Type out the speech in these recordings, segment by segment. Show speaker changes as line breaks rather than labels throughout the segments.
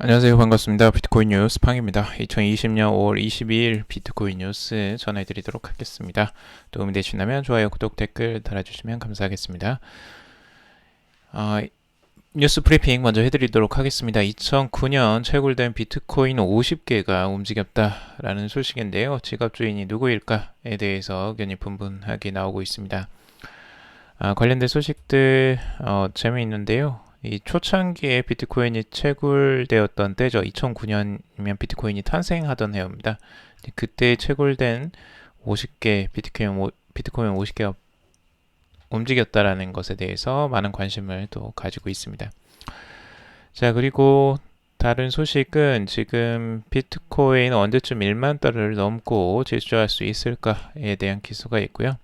안녕하세요. 반갑습니다. 비트코인 뉴스 팡입니다. 2020년 5월 22일 비트코인 뉴스 전해드리도록 하겠습니다. 도움이 되신다면 좋아요, 구독, 댓글 달아주시면 감사하겠습니다. 뉴스 브리핑 먼저 해드리도록 하겠습니다. 2009년 채굴된 비트코인 50개가 움직였다라는 소식인데요. 지갑 주인이 누구일까에 대해서 의견이 분분하게 나오고 있습니다. 관련된 소식들 재미있는데요. 이 초창기에 비트코인이 채굴되었던 때죠. 2009년이면 비트코인이 탄생하던 해입니다. 그때 채굴된 50개 비트코인 50개가 움직였다라는 것에 대해서 많은 관심을 또 가지고 있습니다. 자, 그리고 다른 소식은 지금 비트코인 언제쯤 1만 달러를 넘고 질주할 수 있을까에 대한 기사가 있고요.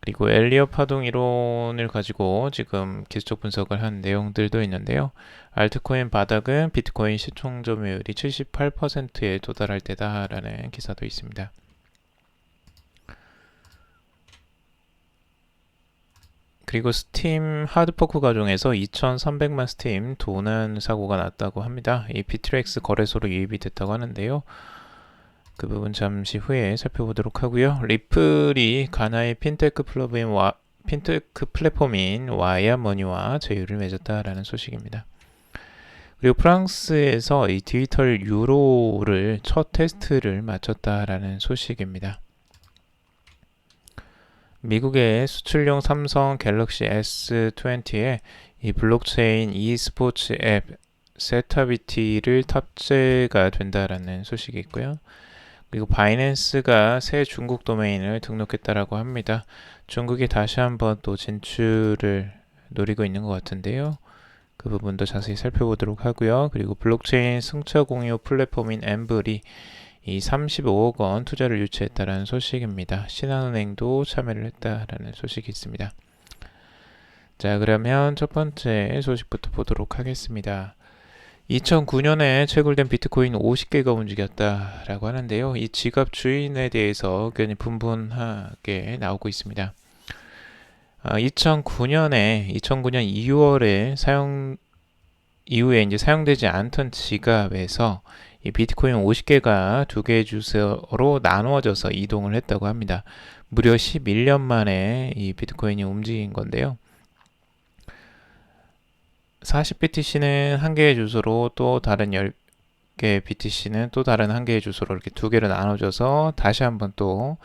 그리고 엘리엇 파동 이론을 가지고 지금 기술적 분석을 한 내용들도 있는데요. 알트코인 바닥은 비트코인 시총 점유율이 78%에 도달할 때다라는 기사도 있습니다. 그리고 스팀 하드포크 과정에서 2,300만 스팀 도난 사고가 났다고 합니다. 이 비트렉스 거래소로 유입이 됐다고 하는데요. 그 부분 잠시 후에 살펴보도록 하고요. 리플이 가나의 핀테크 플랫폼인 와이어머니와 제휴를 맺었다라는 소식입니다. 그리고 프랑스에서 이 디지털 유로를 첫 테스트를 마쳤다라는 소식입니다. 미국의 수출용 삼성 갤럭시 S20에 이 블록체인 e스포츠 앱 세타비티를 탑재가 된다라는 소식이 있고요. 그리고 바이낸스가 새 중국 도메인을 등록했다라고 합니다. 중국이 다시 한번 또 진출을 노리고 있는 것 같은데요. 그 부분도 자세히 살펴보도록 하고요. 그리고 블록체인 승차 공유 플랫폼인 엠블이 이 35억 원 투자를 유치했다라는 소식입니다. 신한은행도 참여를 했다라는 소식이 있습니다. 자, 그러면 첫 번째 소식부터 보도록 하겠습니다. 2009년에 채굴된 비트코인 50개가 움직였다라고 하는데요. 이 지갑 주인에 대해서 의견이 분분하게 나오고 있습니다. 2009년 2월에 이후에 이제 사용되지 않던 지갑에서 이 비트코인 50개가 두 개의 주소로 나누어져서 이동을 했다고 합니다. 무려 11년 만에 이 비트코인이 움직인 건데요. 40BTC는 한 개의 주소로 또 다른 10개의 BTC는 또 다른 한 개의 주소로 이렇게 두 개로 나눠져서 다시 한번 또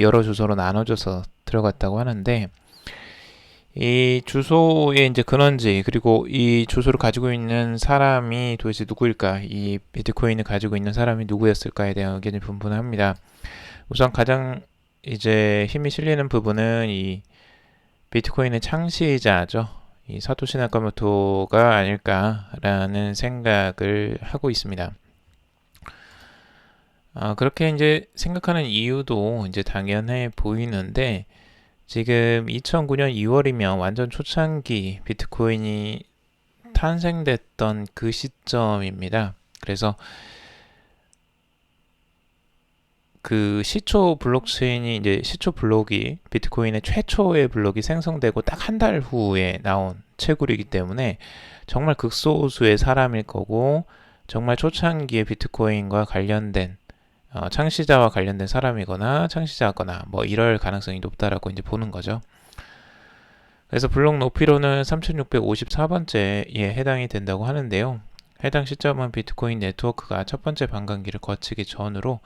여러 주소로 나눠져서 들어갔다고 하는데 이 주소의 이제 근원지 그리고 이 주소를 가지고 있는 사람이 도대체 누구일까? 이 비트코인을 가지고 있는 사람이 누구였을까에 대한 의견이 분분합니다. 우선 가장 이제 힘이 실리는 부분은 이 비트코인의 창시자죠. 이 사토시 나카모토가 아닐까라는 생각을 하고 있습니다. 그렇게 이제 생각하는 이유도 이제 당연해 보이는데 지금 2009년 2월이면 완전 초창기 비트코인이 탄생됐던 그 시점입니다. 그래서 그 시초 블록체인이 이제 시초 블록이 비트코인의 최초의 블록이 생성되고 딱 한 달 후에 나온 채굴이기 때문에 정말 극소수의 사람일 거고 정말 초창기의 비트코인과 관련된 창시자와 관련된 사람이거나 창시자거나 뭐 이럴 가능성이 높다라고 이제 보는 거죠. 그래서 블록 높이로는 3654번째에 해당이 된다고 하는데요. 해당 시점은 비트코인 네트워크가 첫 번째 반감기를 거치기 전으로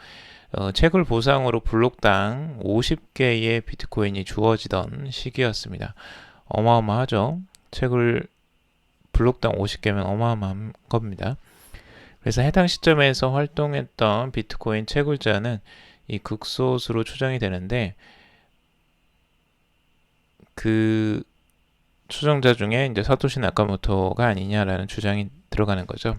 채굴 보상으로 블록당 50개의 비트코인이 주어지던 시기였습니다. 어마어마하죠. 채굴 블록당 50개면 어마어마한 겁니다. 그래서 해당 시점에서 활동했던 비트코인 채굴자는 이 극소수로 추정이 되는데 그 추정자 중에 이제 사토시 나카모토가 아니냐라는 주장이 들어가는 거죠.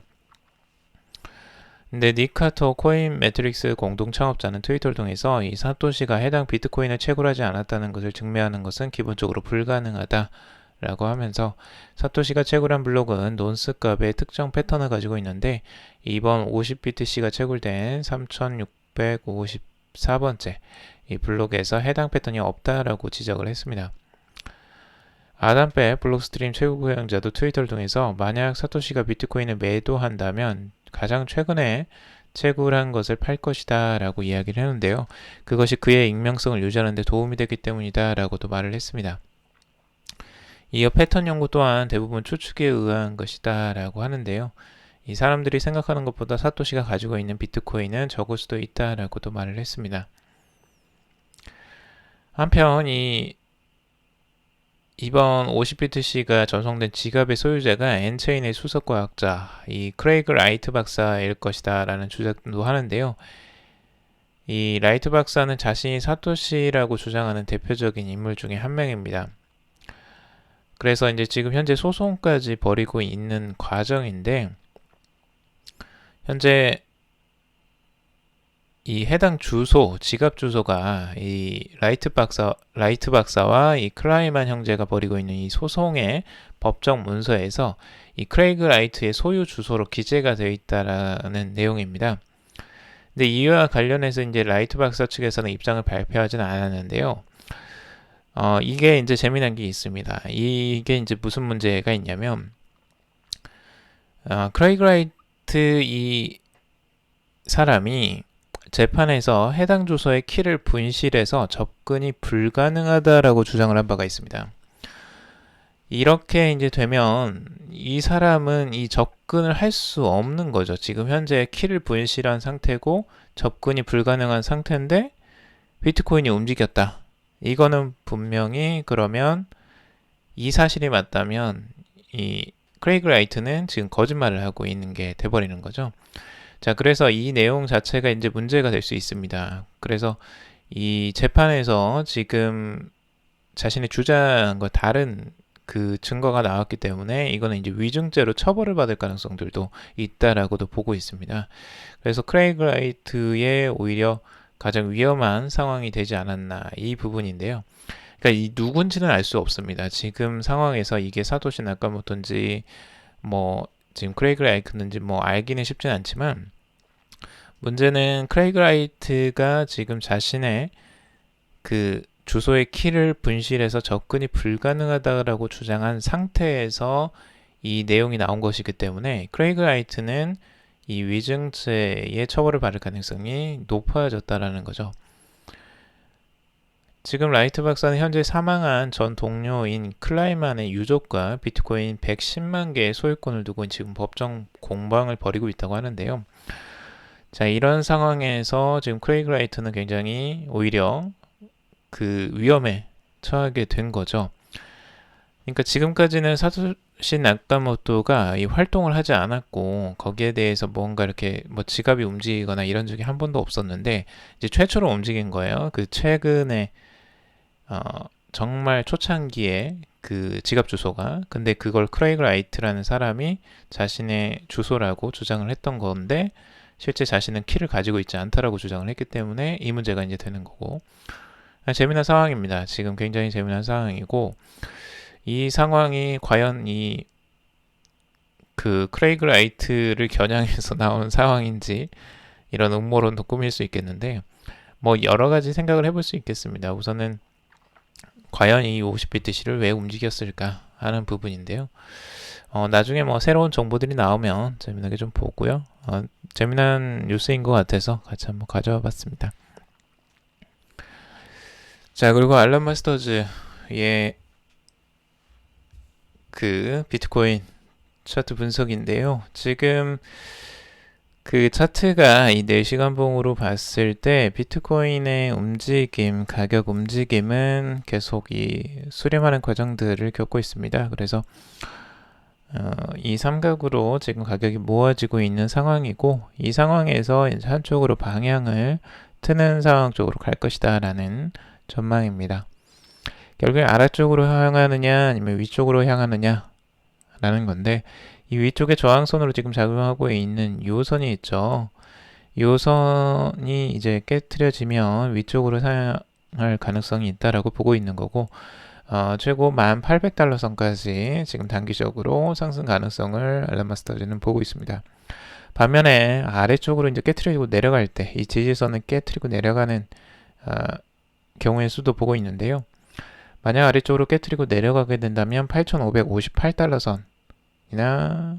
근데 닉 카터 코인 매트릭스 공동 창업자는 트위터를 통해서 이 사토시가 해당 비트코인을 채굴하지 않았다는 것을 증명하는 것은 기본적으로 불가능하다라고 하면서 사토시가 채굴한 블록은 논스 값의 특정 패턴을 가지고 있는데 이번 50BTC가 채굴된 3654번째 이 블록에서 해당 패턴이 없다라고 지적을 했습니다. 아담배 블록스트림 최고 경영자도 트위터를 통해서 만약 사토시가 비트코인을 매도한다면 가장 최근에 채굴한 것을 팔 것이다 라고 이야기를 했는데요. 그것이 그의 익명성을 유지하는 데 도움이 되기 때문이다 라고도 말을 했습니다. 이어 패턴 연구 또한 대부분 추측에 의한 것이다 라고 하는데요. 이 사람들이 생각하는 것보다 사토시가 가지고 있는 비트코인은 적을 수도 있다 라고도 말을 했습니다. 한편 이번 50BTC가 전송된 지갑의 소유자가 엔체인의 수석과학자 이 크레이그 라이트 박사일 것이다 라는 주장도 하는데요. 이 라이트 박사는 자신이 사토시라고 주장하는 대표적인 인물 중에 한 명입니다. 그래서 이제 지금 현재 소송까지 벌이고 있는 과정인데, 현재 이 해당 주소, 지갑 주소가 이 라이트 박사와 이 클라이만 형제가 벌이고 있는 이 소송의 법정 문서에서 이 크레이그 라이트의 소유 주소로 기재가 되어 있다라는 내용입니다. 근데 이와 관련해서 이제 라이트 박사 측에서는 입장을 발표하지는 않았는데요. 이게 이제 재미난 게 있습니다. 이게 이제 무슨 문제가 있냐면, 크레이그 라이트 이 사람이 재판에서 해당 주소의 키를 분실해서 접근이 불가능하다라고 주장을 한 바가 있습니다. 이렇게 이제 되면 이 사람은 이 접근을 할 수 없는 거죠. 지금 현재 키를 분실한 상태고 접근이 불가능한 상태인데 비트코인이 움직였다. 이거는 분명히 그러면 이 사실이 맞다면 이 크레이그 라이트는 지금 거짓말을 하고 있는 게 돼버리는 거죠. 자, 그래서 이 내용 자체가 이제 문제가 될 수 있습니다. 그래서 이 재판에서 지금 자신의 주장과 다른 그 증거가 나왔기 때문에 이거는 이제 위증죄로 처벌을 받을 가능성들도 있다라고도 보고 있습니다. 그래서 크레이그 라이트의 오히려 가장 위험한 상황이 되지 않았나 이 부분인데요. 그러니까 이 누군지는 알 수 없습니다. 지금 상황에서 이게 사토시 나카모토인지 뭐 지금 크레이그 라이트인지 뭐 알기는 쉽진 않지만, 문제는 크레이그 라이트가 지금 자신의 그 주소의 키를 분실해서 접근이 불가능하다고 주장한 상태에서 이 내용이 나온 것이기 때문에 크레이그 라이트는 이 위증죄의 처벌을 받을 가능성이 높아졌다라는 거죠. 지금 라이트 박사는 현재 사망한 전 동료인 클라이만의 유족과 비트코인 110만 개의 소유권을 두고 지금 법정 공방을 벌이고 있다고 하는데요. 자, 이런 상황에서 지금 크레이그 라이트는 굉장히 오히려 그 위험에 처하게 된 거죠. 그러니까 지금까지는 사토시 나카모토가 이 활동을 하지 않았고 거기에 대해서 뭔가 이렇게 뭐 지갑이 움직이거나 이런 적이 한 번도 없었는데 이제 최초로 움직인 거예요. 그 최근에 정말 초창기에 그 지갑 주소가, 근데 그걸 크레이그 라이트라는 사람이 자신의 주소라고 주장을 했던 건데 실제 자신은 키를 가지고 있지 않다라고 주장을 했기 때문에 이 문제가 이제 되는 거고, 재미난 상황입니다. 지금 굉장히 재미난 상황이고, 이 상황이 과연 이 그 크레이그 라이트를 겨냥해서 나온 상황인지 이런 음모론도 꾸밀 수 있겠는데, 뭐 여러 가지 생각을 해볼 수 있겠습니다. 우선은 과연 이 50BTC를 왜 움직였을까 하는 부분인데요. 나중에 뭐 새로운 정보들이 나오면 재미나게 좀 보고요. 재미난 뉴스인 것 같아서 같이 한번 가져와 봤습니다. 자, 그리고 알람 마스터즈의 그 비트코인 차트 분석인데요. 지금 그 차트가 이 4시간 봉으로 봤을 때 비트코인의 움직임, 가격 움직임은 계속 이 수렴하는 과정들을 겪고 있습니다. 그래서 이 삼각으로 지금 가격이 모아지고 있는 상황이고, 이 상황에서 이제 한쪽으로 방향을 트는 상황 쪽으로 갈 것이다 라는 전망입니다. 결국에 아래쪽으로 향하느냐 아니면 위쪽으로 향하느냐 라는 건데, 이 위쪽에 저항선으로 지금 작용하고 있는 이 선이 있죠. 이 선이 이제 깨트려지면 위쪽으로 상할 가능성이 있다라고 보고 있는 거고, 최고 1800달러 선까지 지금 단기적으로 상승 가능성을 알람마스터즈는 보고 있습니다. 반면에 아래쪽으로 이제 깨트리고 내려갈 때 이 지지선을 깨트리고 내려가는 경우의 수도 보고 있는데요. 만약 아래쪽으로 깨트리고 내려가게 된다면 8,558달러 선이나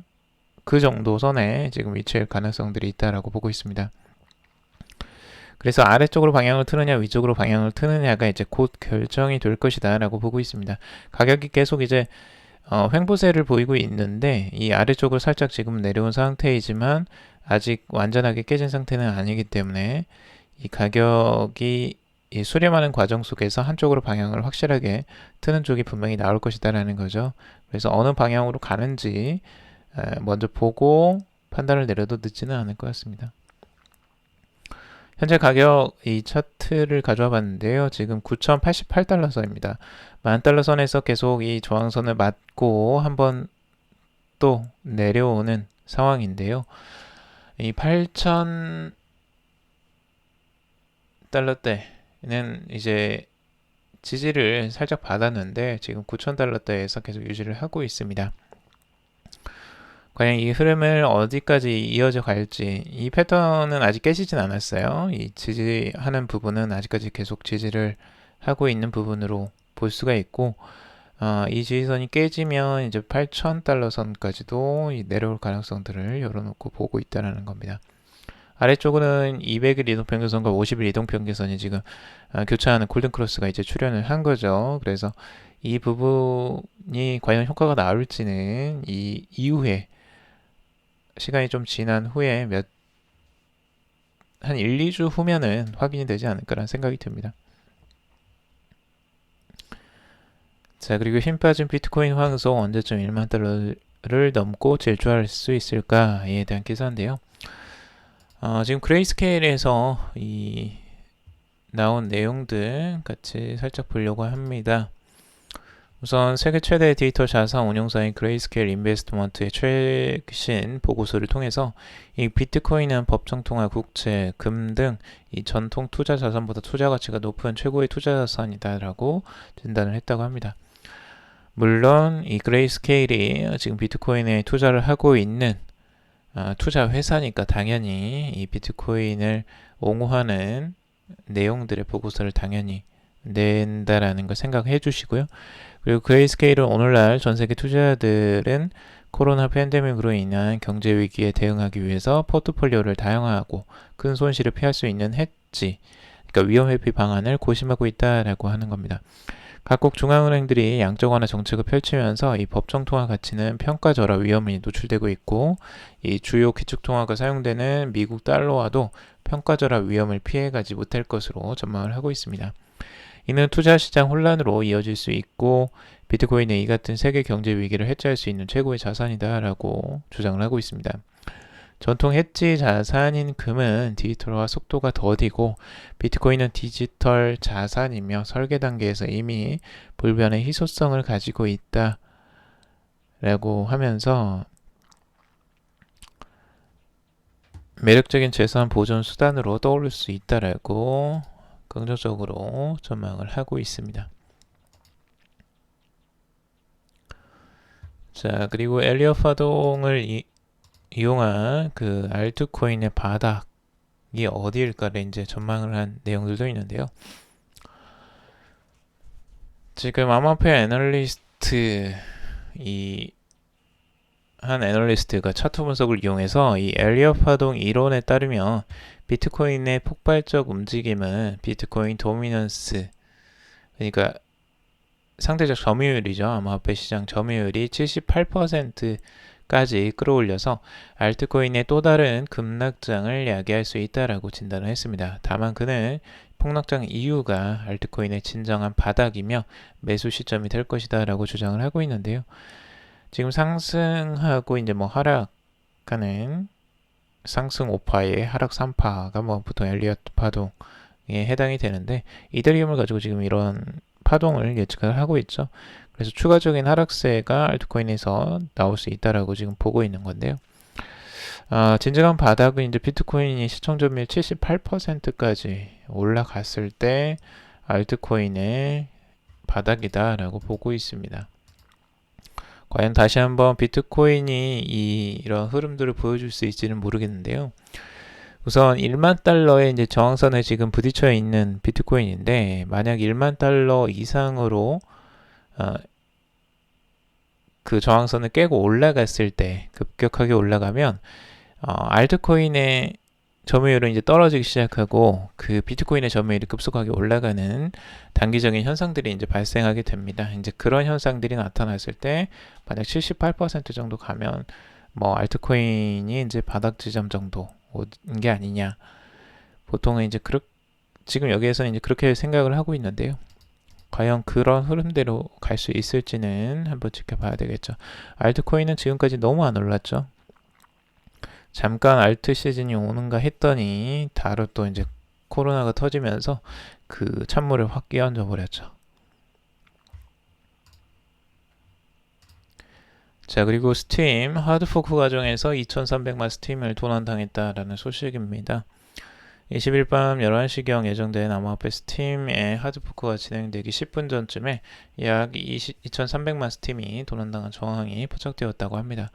그 정도 선에 지금 위치할 가능성들이 있다라고 보고 있습니다. 그래서 아래쪽으로 방향을 트느냐 위쪽으로 방향을 트느냐가 이제 곧 결정이 될 것이다 라고 보고 있습니다. 가격이 계속 이제 횡보세를 보이고 있는데 이 아래쪽으로 살짝 지금 내려온 상태이지만 아직 완전하게 깨진 상태는 아니기 때문에 이 가격이 이 수렴하는 과정 속에서 한쪽으로 방향을 확실하게 트는 쪽이 분명히 나올 것이다 라는 거죠. 그래서 어느 방향으로 가는지 먼저 보고 판단을 내려도 늦지는 않을 것 같습니다. 현재 가격 이 차트를 가져와 봤는데요. 지금 9,088달러 선입니다. 10,000달러 선에서 계속 이 저항선을 맞고 한번 또 내려오는 상황인데요. 이 8,000달러대는 이제 지지를 살짝 받았는데 지금 9,000달러대에서 계속 유지를 하고 있습니다. 과연 이 흐름을 어디까지 이어져 갈지 이 패턴은 아직 깨지진 않았어요. 이 지지하는 부분은 아직까지 계속 지지를 하고 있는 부분으로 볼 수가 있고 이 지지선이 깨지면 이제 8,000달러 선까지도 내려올 가능성들을 열어놓고 보고 있다는 겁니다. 아래쪽은 200일 이동평균선과 50일 이동평균선이 지금 교차하는 골든크로스가 이제 출현을 한 거죠. 그래서 이 부분이 과연 효과가 나올지는 이 이후에 시간이 좀 지난 후에 한 1, 2주 후면은 확인이 되지 않을까라는 생각이 듭니다. 자, 그리고 힘 빠진 비트코인 환송 언제쯤 1만 달러를 넘고 질주할 수 있을까에 대한 기사인데요. 지금 그레이스케일에서 이 나온 내용들 같이 살짝 보려고 합니다. 우선 세계 최대 디지털 자산 운용사인 그레이스케일 인베스트먼트의 최신 보고서를 통해서 이 비트코인은 법정 통화, 국채, 금 등 이 전통 투자 자산보다 투자 가치가 높은 최고의 투자 자산이다라고 진단을 했다고 합니다. 물론 이 그레이스케일이 지금 비트코인에 투자를 하고 있는 투자 회사니까 당연히 이 비트코인을 옹호하는 내용들의 보고서를 당연히 낸다라는 걸 생각해 주시고요. 그리고 그레이스케일은 오늘날 전 세계 투자자들은 코로나 팬데믹으로 인한 경제 위기에 대응하기 위해서 포트폴리오를 다양화하고 큰 손실을 피할 수 있는 해지, 그러니까 위험 회피 방안을 고심하고 있다라고 하는 겁니다. 각국 중앙은행들이 양적 완화 정책을 펼치면서 이 법정 통화 가치는 평가 절하 위험이 노출되고 있고 이 주요 기축 통화가 사용되는 미국 달러와도 평가 절하 위험을 피해가지 못할 것으로 전망을 하고 있습니다. 이는 투자 시장 혼란으로 이어질 수 있고 비트코인은 이 같은 세계 경제 위기를 해지할 수 있는 최고의 자산이다라고 주장을 하고 있습니다. 전통 해지 자산인 금은 디지털화 속도가 더디고 비트코인은 디지털 자산이며 설계 단계에서 이미 불변의 희소성을 가지고 있다라고 하면서 매력적인 재산 보존 수단으로 떠오를 수 있다라고 긍정적으로 전망을 하고 있습니다. 자, 그리고 엘리엇 파동을 이용한 그 알트코인의 바닥이 어디일까를 이제 전망을 한 내용들도 있는데요. 지금 암호화폐 애널리스트 한 애널리스트가 차트 분석을 이용해서 이 엘리엇 파동 이론에 따르면 비트코인의 폭발적 움직임은 비트코인 도미넌스, 그러니까 상대적 점유율이죠. 암호화폐 시장 점유율이 78%까지 끌어올려서 알트코인의 또 다른 급락장을 야기할 수 있다라고 진단을 했습니다. 다만 그는 폭락장 이유가 알트코인의 진정한 바닥이며 매수 시점이 될 것이다 라고 주장을 하고 있는데요. 지금 상승하고 이제 뭐 하락하는 상승 5파에 하락 3파가 뭐 보통 엘리엇 파동에 해당이 되는데 이더리움을 가지고 지금 이런 파동을 예측을 하고 있죠. 그래서 추가적인 하락세가 알트코인에서 나올 수 있다라고 지금 보고 있는 건데요. 진정한 바닥은 이제 비트코인이 시총 점유율 78%까지 올라갔을 때 알트코인의 바닥이다라고 보고 있습니다. 과연 다시 한번 비트코인이 이런 흐름들을 보여줄 수 있지는 모르겠는데요. 우선 1만 달러의 이제 저항선에 지금 부딪혀 있는 비트코인인데, 만약 1만 달러 이상으로 어, 그 저항선을 깨고 올라갔을 때, 급격하게 올라가면 알트코인의 점유율은 이제 떨어지기 시작하고, 그 비트코인의 점유율이 급속하게 올라가는 단기적인 현상들이 이제 발생하게 됩니다. 이제 그런 현상들이 나타났을 때 만약 78% 정도 가면 뭐 알트코인이 이제 바닥 지점 정도 온 게 아니냐. 보통은 이제 지금 여기에서는 이제 그렇게 생각을 하고 있는데요. 과연 그런 흐름대로 갈 수 있을지는 한번 지켜봐야 되겠죠. 알트코인은 지금까지 너무 안 올랐죠. 잠깐 알트 시즌이 오는가 했더니 바로 또 이제 코로나가 터지면서 그 찬물을 확 끼얹어 버렸죠. 자, 그리고 스팀 하드포크 과정에서 2300만 스팀을 도난당했다라는 소식입니다. 20일 밤 11시경 예정된 암호화폐 스팀의 하드포크가 진행되기 10분 전쯤에 약 2300만 스팀이 도난당한 정황이 포착되었다고 합니다.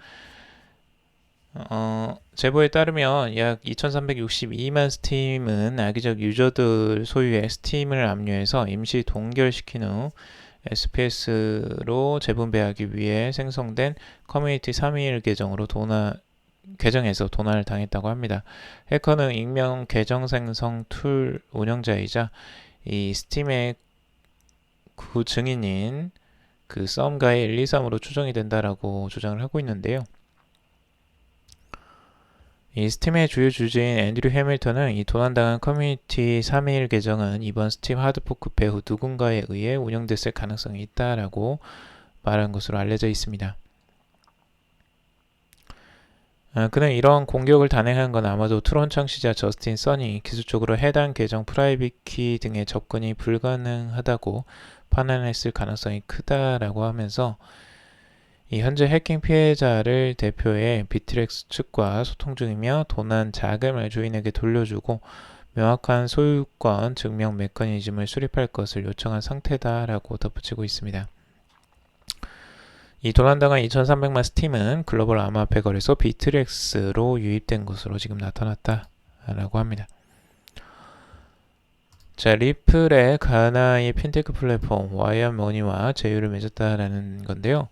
제보에 따르면 약 2362만 스팀은 악의적 유저들 소유의 스팀을 압류해서 임시 동결시킨 후 SPS로 재분배하기 위해 생성된 커뮤니티 3.1 계정에서 도난을 당했다고 합니다. 해커는 익명 계정 생성 툴 운영자이자 이 스팀의 증인인 그 썸가의 123으로 추정이 된다라고 주장을 하고 있는데요. 이 스팀의 주요 주주인 앤드류 해밀턴은 이 도난당한 커뮤니티 3.1 계정은 이번 스팀 하드포크 배후 누군가에 의해 운영됐을 가능성이 있다라고 말한 것으로 알려져 있습니다. 그는 이런 공격을 단행한 건 아마도 트론 창시자 저스틴 선이 기술적으로 해당 계정 프라이빗 키 등의 접근이 불가능하다고 판단했을 가능성이 크다라고 하면서 이 현재 해킹 피해자를 대표해 비트렉스 측과 소통 중이며 도난 자금을 주인에게 돌려주고 명확한 소유권 증명 메커니즘을 수립할 것을 요청한 상태다라고 덧붙이고 있습니다. 이 도난당한 2300만 스팀은 글로벌 암호화폐 거래소 비트렉스로 유입된 것으로 지금 나타났다라고 합니다. 자, 리플의 가나의 핀테크 플랫폼 와이어머니와 제휴를 맺었다라는 건데요.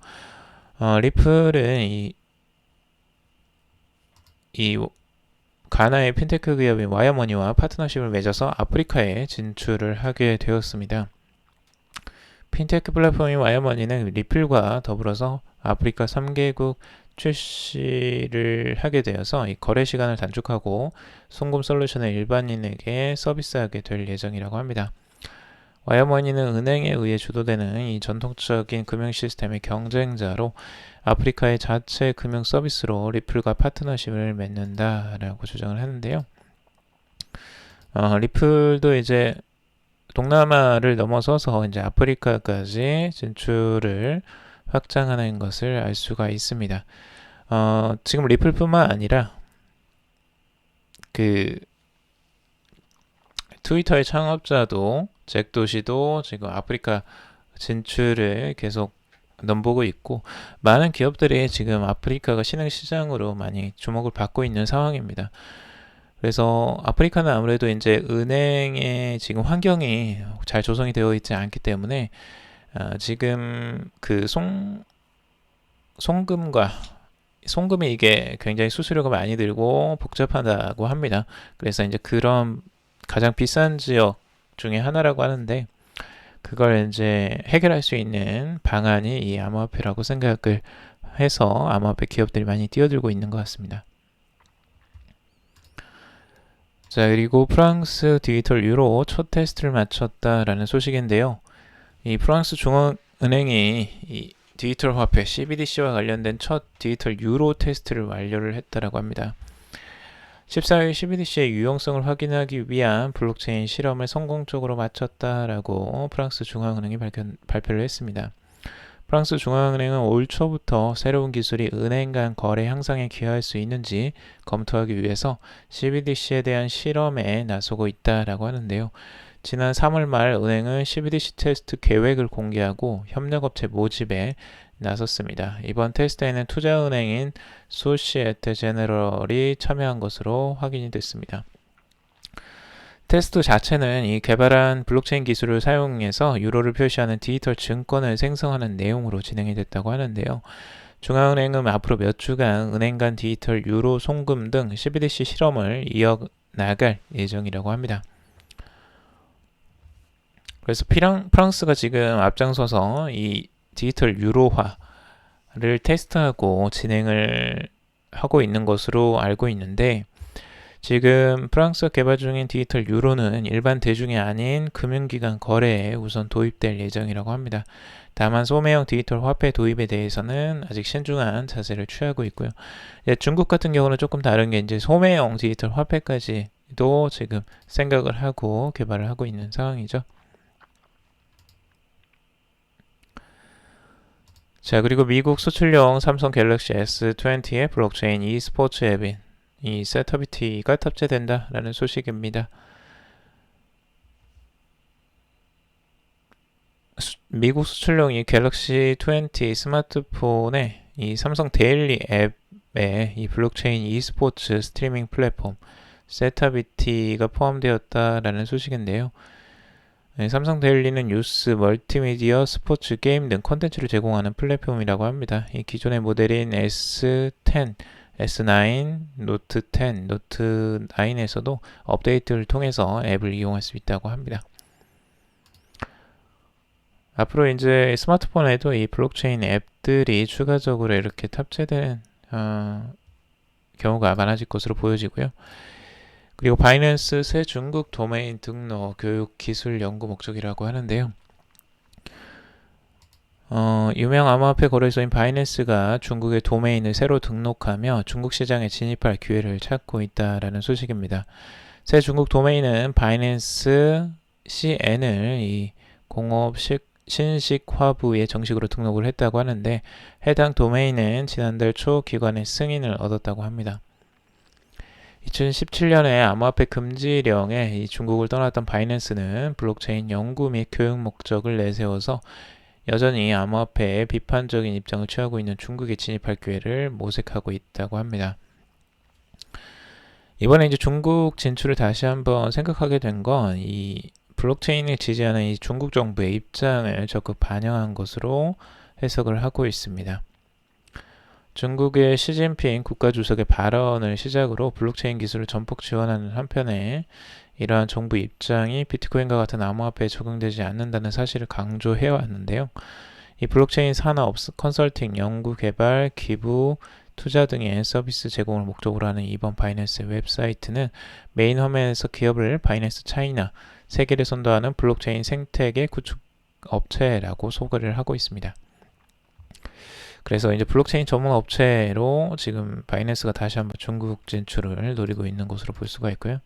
리플은 이 가나의 핀테크 기업인 와이어머니와 파트너십을 맺어서 아프리카에 진출을 하게 되었습니다. 핀테크 플랫폼인 와이어머니는 리플과 더불어서 아프리카 3개국 출시를 하게 되어서 이 거래 시간을 단축하고 송금 솔루션을 일반인에게 서비스하게 될 예정이라고 합니다. 와이어머니는 은행에 의해 주도되는 이 전통적인 금융 시스템의 경쟁자로 아프리카의 자체 금융 서비스로 리플과 파트너십을 맺는다라고 주장을 하는데요. 리플도 이제 동남아를 넘어서서 이제 아프리카까지 진출을 확장하는 것을 알 수가 있습니다. 지금 리플뿐만 아니라 그 트위터의 창업자도 잭 도시도 지금 아프리카 진출을 계속 넘보고 있고 많은 기업들이 지금 아프리카가 신흥 시장으로 많이 주목을 받고 있는 상황입니다. 그래서 아프리카는 아무래도 이제 은행의 지금 환경이 잘 조성이 되어 있지 않기 때문에 지금 그 송금이 이게 굉장히 수수료가 많이 들고 복잡하다고 합니다. 그래서 이제 그런 가장 비싼 지역 중에 하나라고 하는데 그걸 이제 해결할 수 있는 방안이 이 암호화폐라고 생각을 해서 암호화폐 기업들이 많이 뛰어들고 있는 것 같습니다. 자, 그리고 프랑스 디지털 유로 첫 테스트를 마쳤다라는 소식인데요. 이 프랑스 중앙은행이 이 디지털 화폐 CBDC와 관련된 첫 디지털 유로 테스트를 완료를 했다라고 합니다. 14일 CBDC의 유용성을 확인하기 위한 블록체인 실험을 성공적으로 마쳤다라고 프랑스 중앙은행이 발표를 했습니다. 프랑스 중앙은행은 올 초부터 새로운 기술이 은행 간 거래 향상에 기여할 수 있는지 검토하기 위해서 CBDC에 대한 실험에 나서고 있다라고 하는데요. 지난 3월 말 은행은 CBDC 테스트 계획을 공개하고 협력업체 모집에 나섰습니다. 이번 테스트에는 투자은행인 소시에테 제너럴이 참여한 것으로 확인이 됐습니다. 테스트 자체는 이 개발한 블록체인 기술을 사용해서 유로를 표시하는 디지털 증권을 생성하는 내용으로 진행이 됐다고 하는데요. 중앙은행은 앞으로 몇 주간 은행 간 디지털 유로 송금 등 CBDC 실험을 이어나갈 예정이라고 합니다. 그래서 프랑스가 지금 앞장서서 이 디지털 유로화를 테스트하고 진행을 하고 있는 것으로 알고 있는데, 지금 프랑스가 개발 중인 디지털 유로는 일반 대중이 아닌 금융기관 거래에 우선 도입될 예정이라고 합니다. 다만 소매형 디지털 화폐 도입에 대해서는 아직 신중한 자세를 취하고 있고요. 중국 같은 경우는 조금 다른 게 이제 소매형 디지털 화폐까지도 지금 생각을 하고 개발을 하고 있는 상황이죠. 자, 그리고 미국 수출용 삼성 갤럭시 S20의 블록체인 e스포츠 앱인 이 세터비티가 탑재된다라는 소식입니다. 미국 수출용 이 갤럭시 20 스마트폰에 이 삼성 데일리 앱에 이 블록체인 e스포츠 스트리밍 플랫폼 세터비티가 포함되었다라는 소식인데요. 삼성 데일리는 뉴스, 멀티미디어, 스포츠, 게임 등 콘텐츠를 제공하는 플랫폼이라고 합니다. 이 기존의 모델인 S10, S9, 노트 10, 노트 9에서도 업데이트를 통해서 앱을 이용할 수 있다고 합니다. 앞으로 이제 스마트폰에도 이 블록체인 앱들이 추가적으로 이렇게 탑재되는 경우가 많아질 것으로 보여지고요. 그리고 바이낸스 새 중국 도메인 등록 교육 기술 연구 목적이라고 하는데요. 유명 암호화폐 거래소인 바이낸스가 중국의 도메인을 새로 등록하며 중국 시장에 진입할 기회를 찾고 있다라는 소식입니다. 새 중국 도메인은 바이낸스 CN을 이 공업 신식화부에 정식으로 등록을 했다고 하는데, 해당 도메인은 지난달 초 기관의 승인을 얻었다고 합니다. 2017년에 암호화폐 금지령에 이 중국을 떠났던 바이낸스는 블록체인 연구 및 교육 목적을 내세워서 여전히 암호화폐에 비판적인 입장을 취하고 있는 중국에 진입할 기회를 모색하고 있다고 합니다. 이번에 이제 중국 진출을 다시 한번 생각하게 된 건 이 블록체인을 지지하는 이 중국 정부의 입장을 적극 반영한 것으로 해석을 하고 있습니다. 중국의 시진핑 국가주석의 발언을 시작으로 블록체인 기술을 전폭 지원하는 한편에 이러한 정부 입장이 비트코인과 같은 암호화폐에 적용되지 않는다는 사실을 강조해 왔는데요. 이 블록체인 산업, 컨설팅, 연구, 개발, 기부, 투자 등의 서비스 제공을 목적으로 하는 이번 바이낸스 웹사이트는 메인 화면에서 기업을 바이낸스 차이나, 세계를 선도하는 블록체인 생태계 구축 업체라고 소개를 하고 있습니다. 그래서 이제 블록체인 전문 업체로 지금 바이낸스가 다시 한번 중국 진출을 노리고 있는 것으로 볼 수가 있고요.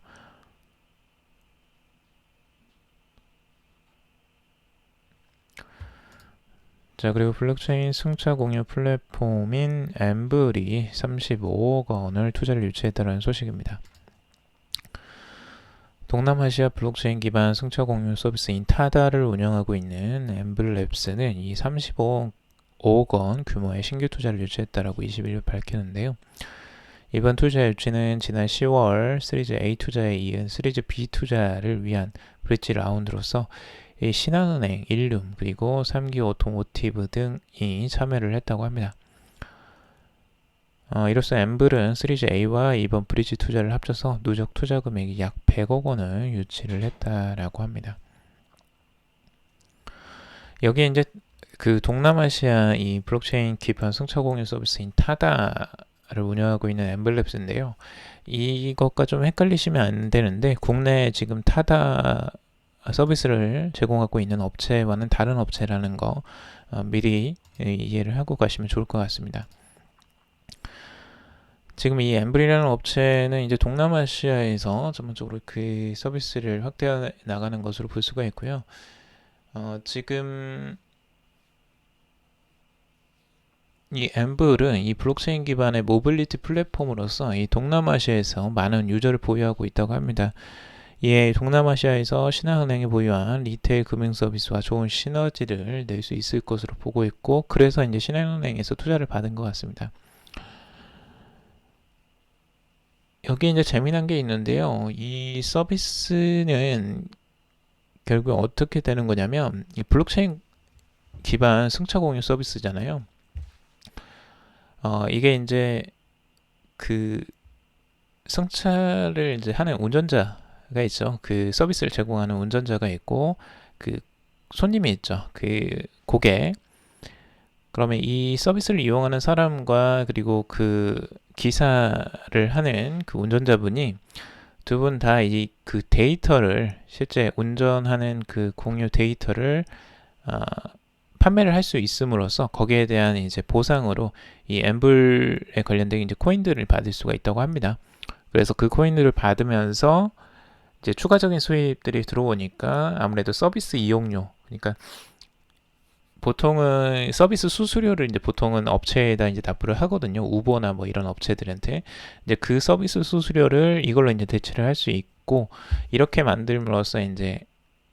자, 그리고 블록체인 승차 공유 플랫폼인 엠블이 35억 원을 투자를 유치했다는 소식입니다. 동남아시아 블록체인 기반 승차 공유 서비스인 타다를 운영하고 있는 엠블랩스는 이 35억 원 규모의 신규 투자를 유치했다라고 21일 밝혔는데요. 이번 투자 유치는 지난 10월 시리즈 A 투자에 이은 시리즈 B 투자를 위한 브릿지 라운드로서 이 신한은행, 일룸, 그리고 3기 오토모티브 등이 참여를 했다고 합니다. 이로써 엠블은 시리즈 A와 이번 브릿지 투자를 합쳐서 누적 투자 금액이 약 100억 원을 유치를 했다라고 합니다. 여기에 이제 그 동남아시아 이 블록체인 기반 승차 공유 서비스인 타다를 운영하고 있는 엠블랩스인데요. 이것과 좀 헷갈리시면 안 되는데, 국내에 지금 타다 서비스를 제공하고 있는 업체와는 다른 업체라는 거 미리 이해를 하고 가시면 좋을 것 같습니다. 지금 이 엠블이라는 업체는 이제 동남아시아에서 전문적으로 그 서비스를 확대해 나가는 것으로 볼 수가 있고요. 지금 이 엠블은 이 블록체인 기반의 모빌리티 플랫폼으로서 이 동남아시아에서 많은 유저를 보유하고 있다고 합니다. 이에 동남아시아에서 신한은행이 보유한 리테일 금융 서비스와 좋은 시너지를 낼 수 있을 것으로 보고 있고, 그래서 이제 신한은행에서 투자를 받은 것 같습니다. 여기 이제 재미난 게 있는데요. 이 서비스는 결국 어떻게 되는 거냐면, 이 블록체인 기반 승차 공유 서비스잖아요. 이게 이제 그 승차를 이제 하는 운전자가 있죠. 그 서비스를 제공하는 운전자가 있고, 그 손님이 있죠. 그 고객. 그러면 이 서비스를 이용하는 사람과 그리고 그 기사를 하는 그 운전자분이 두 분 다 이 그 데이터를, 실제 운전하는 그 공유 데이터를 판매를 할 수 있음으로써 거기에 대한 이제 보상으로 이 엠블에 관련된 이제 코인들을 받을 수가 있다고 합니다. 그래서 그 코인들을 받으면서 이제 추가적인 수입들이 들어오니까 아무래도 서비스 이용료, 그러니까 보통은 서비스 수수료를 이제 보통은 업체에다 이제 납부를 하거든요. 우버나 뭐 이런 업체들한테 이제 그 서비스 수수료를 이걸로 이제 대체를 할 수 있고, 이렇게 만들므로써 이제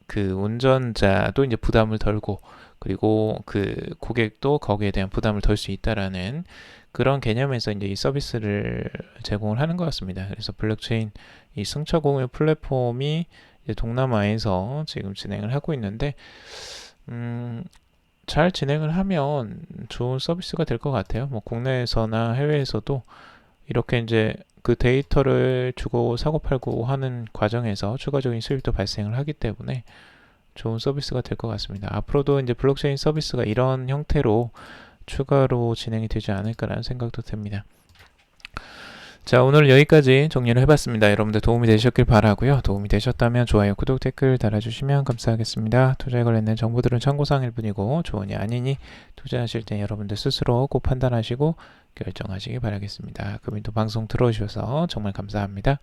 그 운전자도 이제 부담을 덜고, 그리고 그 고객도 거기에 대한 부담을 덜 수 있다라는 그런 개념에서 이제 이 서비스를 제공을 하는 것 같습니다. 그래서 블록체인 이 승차 공유 플랫폼이 이제 동남아에서 지금 진행을 하고 있는데, 잘 진행을 하면 좋은 서비스가 될 것 같아요. 뭐 국내에서나 해외에서도 이렇게 이제 그 데이터를 주고 사고 팔고 하는 과정에서 추가적인 수입도 발생을 하기 때문에 좋은 서비스가 될 것 같습니다. 앞으로도 이제 블록체인 서비스가 이런 형태로 추가로 진행이 되지 않을까라는 생각도 듭니다. 자, 오늘 여기까지 정리를 해봤습니다. 여러분들 도움이 되셨길 바라고요. 도움이 되셨다면 좋아요, 구독, 댓글 달아주시면 감사하겠습니다. 투자에 관련된 정보들은 참고사항일 뿐이고 조언이 아니니 투자하실 때 여러분들 스스로 꼭 판단하시고 결정하시기 바라겠습니다. 그럼 또 방송 들어주셔서 정말 감사합니다.